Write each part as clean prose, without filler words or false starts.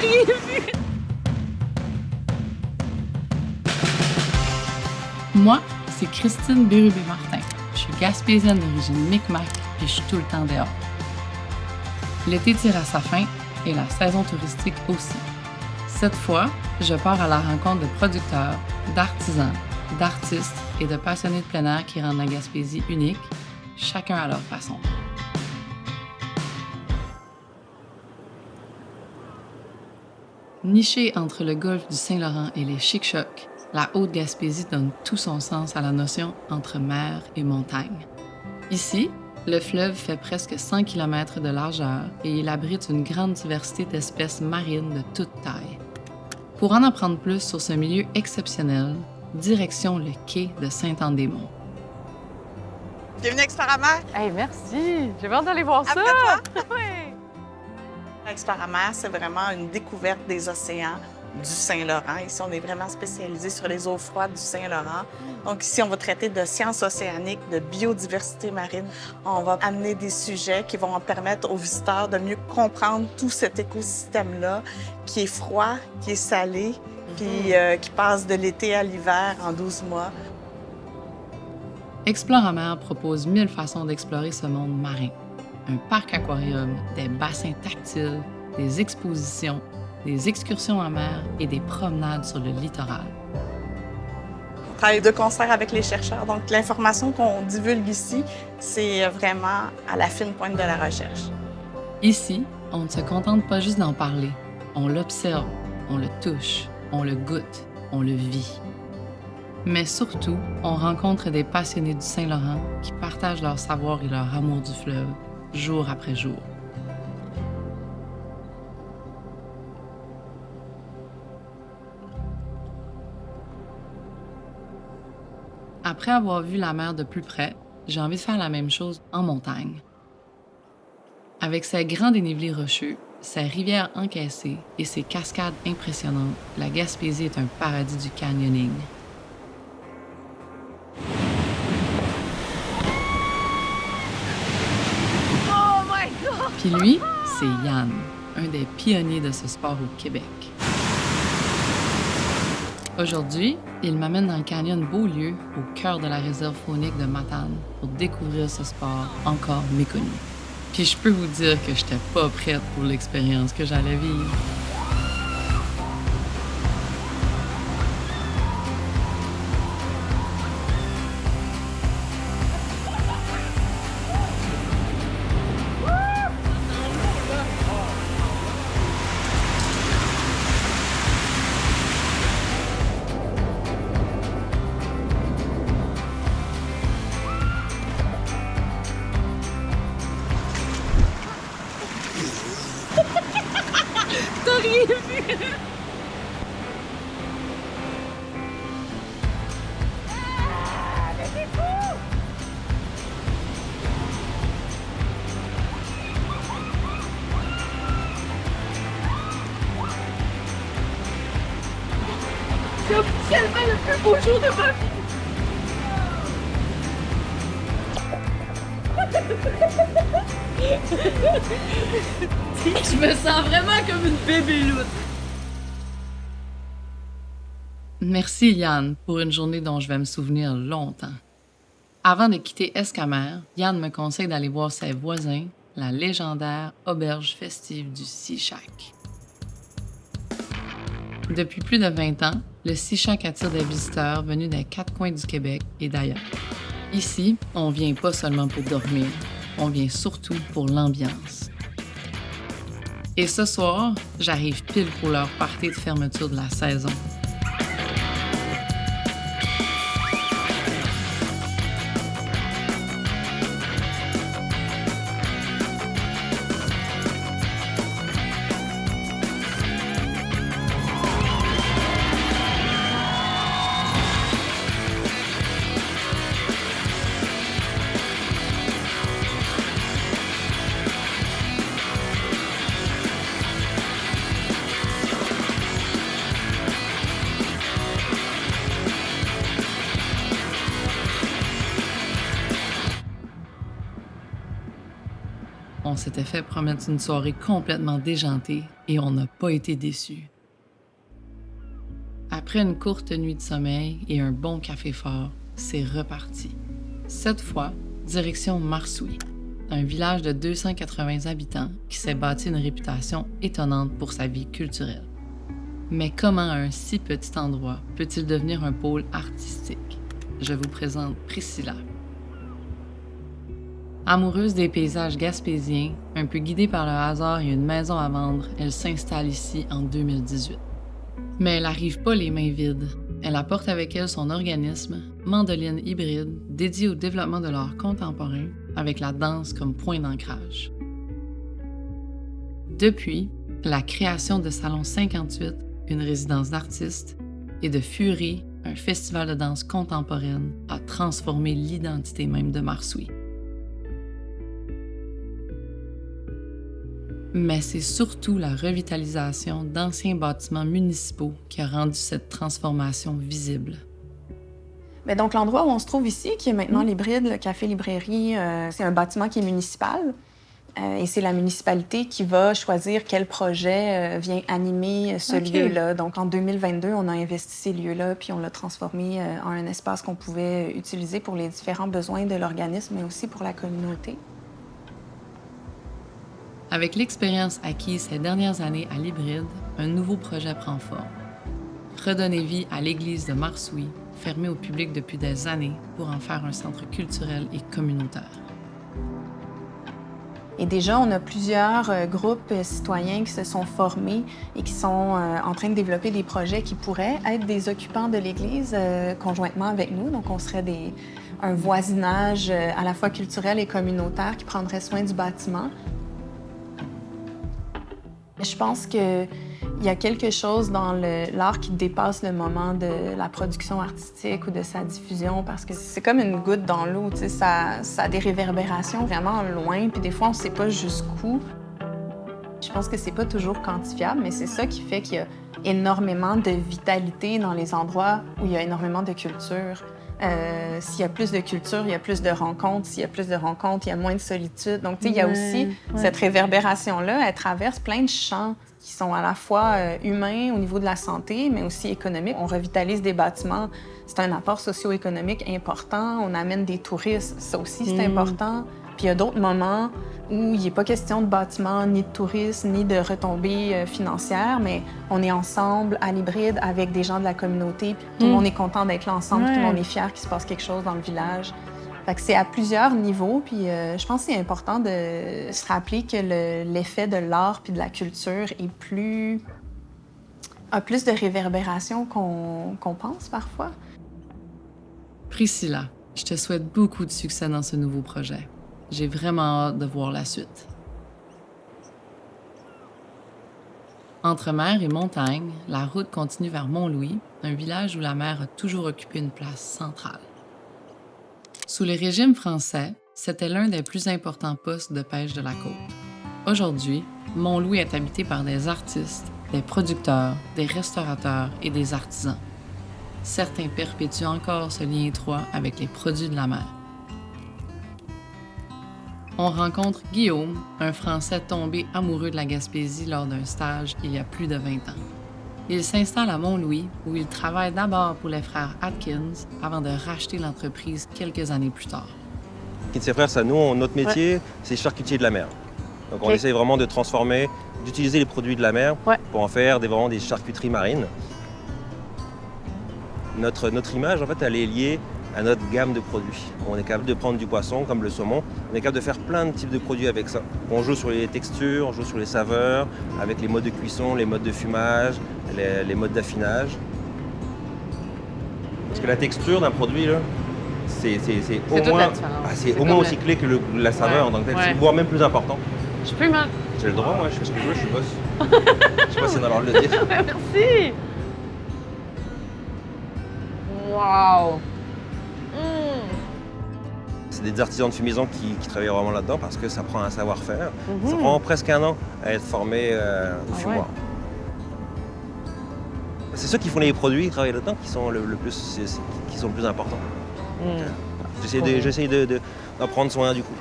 rien vu! Moi, c'est Christine Bérubé-Martin. Je suis gaspésienne d'origine Micmac et je suis tout le temps dehors. L'été tire à sa fin et la saison touristique aussi. Cette fois, je pars à la rencontre de producteurs, d'artisans, d'artistes et de passionnés de plein air qui rendent la Gaspésie unique, chacun à leur façon. Nichée entre le golfe du Saint-Laurent et les Chic-Chocs, la Haute-Gaspésie donne tout son sens à la notion entre mer et montagne. Ici, le fleuve fait presque 100 km de largeur et il abrite une grande diversité d'espèces marines de toutes tailles. Pour en apprendre plus sur ce milieu exceptionnel, direction le quai de Sainte-Anne-des-Monts. Bienvenue à Exploramer. Hey, merci! J'ai hâte d'aller voir ça! Après toi. Oui. Exploramer, c'est vraiment une découverte des océans du Saint-Laurent. Ici, on est vraiment spécialisé sur les eaux froides du Saint-Laurent. Donc ici, on va traiter de sciences océaniques, de biodiversité marine. On va amener des sujets qui vont permettre aux visiteurs de mieux comprendre tout cet écosystème-là, qui est froid, qui est salé, puis qui passe de l'été à l'hiver en 12 mois. Exploramer propose 1000 façons d'explorer ce monde marin. Un parc aquarium, des bassins tactiles, des expositions, des excursions en mer et des promenades sur le littoral. On travaille de concert avec les chercheurs. Donc, l'information qu'on divulgue ici, c'est vraiment à la fine pointe de la recherche. Ici, on ne se contente pas juste d'en parler. On l'observe, on le touche, on le goûte, on le vit. Mais surtout, on rencontre des passionnés du Saint-Laurent qui partagent leur savoir et leur amour du fleuve, jour après jour. Après avoir vu la mer de plus près, j'ai envie de faire la même chose en montagne. Avec ses grands dénivelés rocheux, ses rivières encaissées et ses cascades impressionnantes, la Gaspésie est un paradis du canyoning. Oh my God! Puis lui, c'est Yann, un des pionniers de ce sport au Québec. Aujourd'hui, il m'amène dans le canyon Beaulieu, au cœur de la réserve faunique de Matane, pour découvrir ce sport encore méconnu. Puis je peux vous dire que j'étais pas prête pour l'expérience que j'allais vivre. T'as rien vu? C'est officiellement le plus beau jour de ma vie! Je me sens vraiment comme une bébéloute. Merci Yann pour une journée dont je vais me souvenir longtemps. Avant de quitter Escamers, Yann me conseille d'aller voir ses voisins, la légendaire auberge festive du Sea-Shack. Depuis plus de 20 ans, le Sea-Shack attire des visiteurs venus des 4 coins du Québec et d'ailleurs. Ici, on vient pas seulement pour dormir, on vient surtout pour l'ambiance. Et ce soir, j'arrive pile pour leur party de fermeture de la saison. On s'était fait promettre une soirée complètement déjantée et on n'a pas été déçus. Après une courte nuit de sommeil et un bon café fort, c'est reparti. Cette fois, direction Marsoui, un village de 280 habitants qui s'est bâti une réputation étonnante pour sa vie culturelle. Mais comment un si petit endroit peut-il devenir un pôle artistique? Je vous présente Priscilla. Amoureuse des paysages gaspésiens, un peu guidée par le hasard et une maison à vendre, elle s'installe ici en 2018. Mais elle n'arrive pas les mains vides. Elle apporte avec elle son organisme, Mandoline Hybride, dédié au développement de l'art contemporain, avec la danse comme point d'ancrage. Depuis, la création de Salon 58, une résidence d'artistes, et de Fury, un festival de danse contemporaine, a transformé l'identité même de Marsoui. Mais c'est surtout la revitalisation d'anciens bâtiments municipaux qui a rendu cette transformation visible. Bien, donc, l'endroit où on se trouve ici, qui est maintenant l'Hybride, le café-librairie, c'est un bâtiment qui est municipal. Et c'est la municipalité qui va choisir quel projet vient animer ce lieu-là. Donc, en 2022, on a investi ces lieux-là, puis on l'a transformé en un espace qu'on pouvait utiliser pour les différents besoins de l'organisme, mais aussi pour la communauté. Avec l'expérience acquise ces dernières années à l'Hybride, un nouveau projet prend forme. Redonner vie à l'église de Marsoui, fermée au public depuis des années pour en faire un centre culturel et communautaire. Et déjà, on a plusieurs groupes citoyens qui se sont formés et qui sont en train de développer des projets qui pourraient être des occupants de l'Église conjointement avec nous. Donc, on serait un voisinage à la fois culturel et communautaire qui prendrait soin du bâtiment. Je pense qu'il y a quelque chose dans l'art qui dépasse le moment de la production artistique ou de sa diffusion parce que c'est comme une goutte dans l'eau, tu sais, ça a des réverbérations vraiment loin, puis des fois, on ne sait pas jusqu'où. Je pense que c'est pas toujours quantifiable, mais c'est ça qui fait qu'il y a énormément de vitalité dans les endroits où il y a énormément de culture. S'il y a plus de culture, il y a plus de rencontres. S'il y a plus de rencontres, il y a moins de solitude. Donc, tu sais, il y a aussi cette réverbération-là. Elle traverse plein de champs qui sont à la fois humains au niveau de la santé, mais aussi économiques. On revitalise des bâtiments. C'est un apport socio-économique important. On amène des touristes. Ça aussi, c'est important. Puis il y a d'autres moments où il n'est pas question de bâtiments, ni de tourisme, ni de retombées financières, mais on est ensemble à l'Hybride avec des gens de la communauté. Puis tout le monde est content d'être là ensemble, tout le monde est fier qu'il se passe quelque chose dans le village. Fait que c'est à plusieurs niveaux, puis je pense que c'est important de se rappeler que l'effet de l'art puis de la culture a plus de réverbération qu'on pense parfois. Priscilla, je te souhaite beaucoup de succès dans ce nouveau projet. J'ai vraiment hâte de voir la suite. Entre mer et montagne, la route continue vers Mont-Louis, un village où la mer a toujours occupé une place centrale. Sous le régime français, c'était l'un des plus importants postes de pêche de la côte. Aujourd'hui, Mont-Louis est habité par des artistes, des producteurs, des restaurateurs et des artisans. Certains perpétuent encore ce lien étroit avec les produits de la mer. On rencontre Guillaume, un Français tombé amoureux de la Gaspésie lors d'un stage il y a plus de 20 ans. Il s'installe à Mont-Louis, où il travaille d'abord pour les frères Atkins avant de racheter l'entreprise quelques années plus tard. Ses frères, ça, nous, notre métier, c'est charcutier de la mer. Donc on essaye vraiment de transformer, d'utiliser les produits de la mer pour en faire vraiment des charcuteries marines. Notre image, en fait, elle est liée à notre gamme de produits. On est capable de prendre du poisson, comme le saumon, on est capable de faire plein de types de produits avec ça. On joue sur les textures, on joue sur les saveurs, avec les modes de cuisson, les modes de fumage, les modes d'affinage. Parce que la texture d'un produit, là, c'est au moins aussi clé que la saveur, donc voire même plus important. Je peux m'en... J'ai le droit, moi, je fais ce que je veux, je suis boss. Je sais pas si on a le droit de le dire. Merci! Wow! C'est des artisans de fumisant qui travaillent vraiment là-dedans parce que ça prend un savoir-faire. Ça prend presque un an à être formé au fumoir. C'est ceux qui font les produits, qui travaillent là-dedans, qui sont le plus importants. J'essaie d'en prendre soin du coup.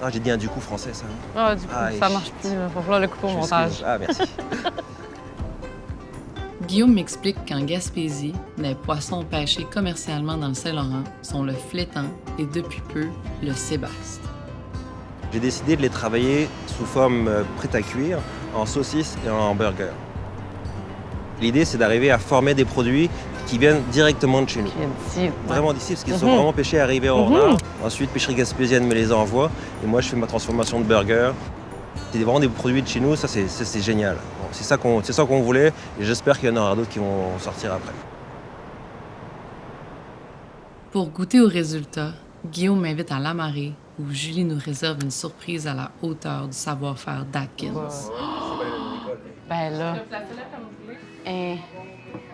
Ah, j'ai dit un du coup français, ça. Ah, du coup, Ah, ça marche plus. Il va falloir le couper au montage. Ah, merci. Guillaume m'explique qu'en Gaspésie, les poissons pêchés commercialement dans le Saint-Laurent sont le flétan et depuis peu le sébaste. J'ai décidé de les travailler sous forme prête à cuire, en saucisse et en burger. L'idée, c'est d'arriver à former des produits qui viennent directement de chez nous. Qui viennent d'ici. Ouais. Vraiment d'ici, parce qu'ils sont vraiment pêchés arrivés à Ornard. Ensuite, Pêcherie Gaspésienne me les envoie. Et moi, je fais ma transformation de burger. C'est vraiment des produits de chez nous, ça c'est génial. Bon, c'est ça qu'on voulait, et j'espère qu'il y en aura d'autres qui vont sortir après. Pour goûter aux résultats, Guillaume m'invite à La Marée, où Julie nous réserve une surprise à la hauteur du savoir-faire d'Atkins. Ben là,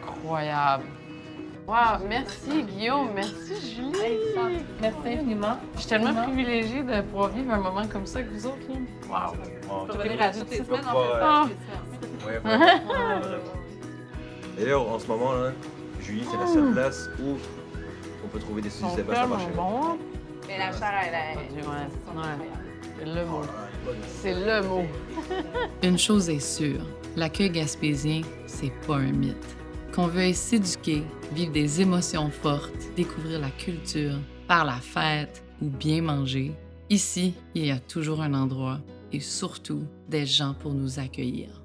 incroyable. Wow, merci Guillaume, merci Julie. Merci infiniment. Je suis tellement privilégiée de pouvoir vivre un moment comme ça avec vous autres. Là. Wow. Et là, en ce moment, là, Julie, c'est la seule place où on peut trouver des saucisses sébaste à marché. Bon. Mais la chair, elle est... C'est le mot. C'est le mot. Une chose est sûre, l'accueil gaspésien, c'est pas un mythe. Qu'on veuille s'éduquer, vivre des émotions fortes, découvrir la culture, faire la fête ou bien manger, ici, il y a toujours un endroit et surtout des gens pour nous accueillir.